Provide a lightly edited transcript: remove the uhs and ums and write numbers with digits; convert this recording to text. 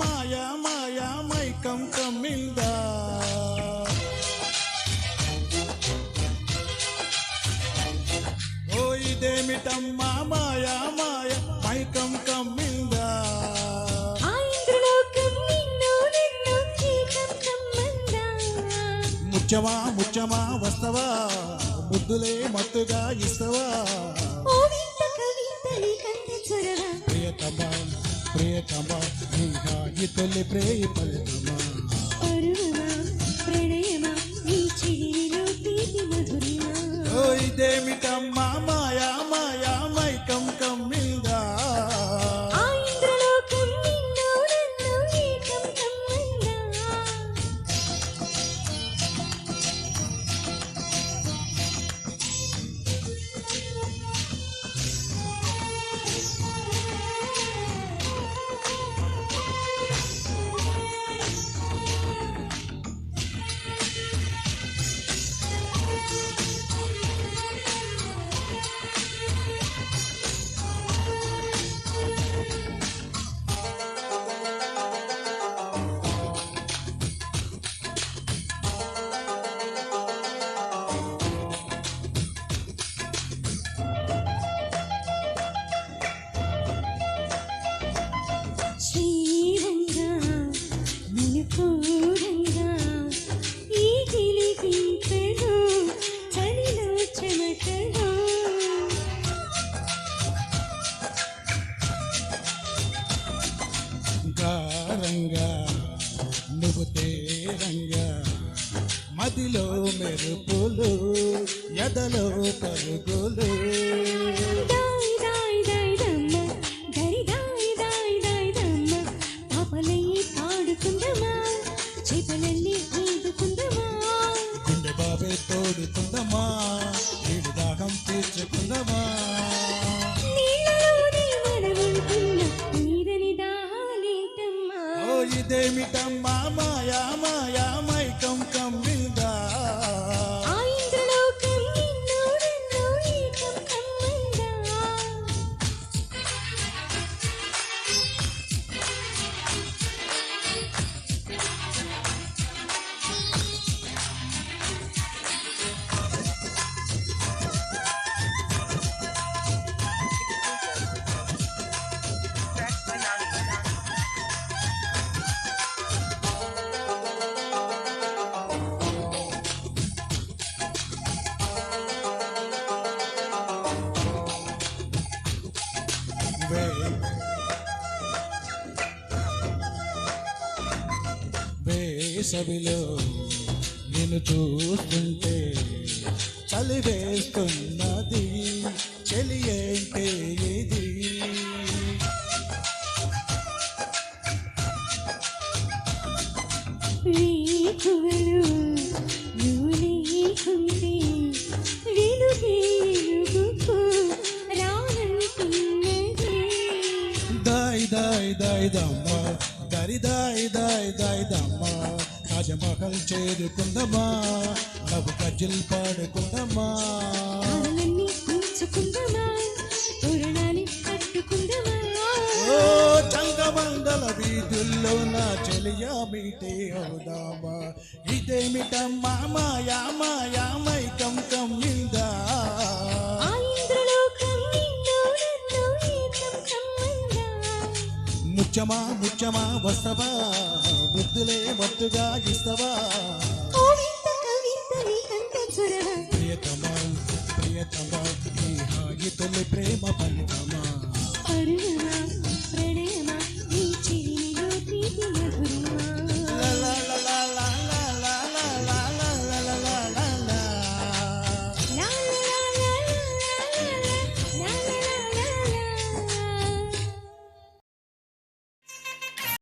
మాయా మాయా మైకం కమ్మిందా ఓ ఇదేమిటమ్మా మాయా మాయా మైకం కమ్మిందా ముచ్చమా ముచ్చమా వస్తవా ముద్దులే మత్తుగా ఇస్తవా ప్రియతమా ప్రియతమా ఇంకా ఈ తొలి ప్రేయ ఫలితమా ఓ ఇదేమిటమ్మా మాయా మాయా మైకం కమ్మిందా రంగా నువ్వు తేరంగా మదిలో మెరుపులు ఎదలో పరుగులు గుండె బాబే తోడుకుందమా ఏడు దాహం తీర్చుకుందమా ఇదేమిటమ్మా మాయా మాయా మైకం కమ్మిందా వేసవిలో నేను చూస్తుంటే చలి వేస్తున్నది చలి ఏంటే ఇది దాయ్ దాయ్ దాయ్ దమ్మ దరి దాయ్ దాయ్ దాయ్ దమ్మ తాజ్మహల్ చేరుకుందమా నవ్వు గజ్జలు పాడుకుందమా ఓ చంగమంగళ వీధుల్లో నా చెలియా మీటే అవుదామా ఇదేమిటమ్మా మాయా మాయా మైకం కమ్మిందా ముచ్చమా ముచ్చమా వస్తవా బుద్ధులే మత్తుగా ఇస్తవా ప్రియతమా ప్రియతమా ఈ హాయి తొలి ప్రేమ ఫలితమా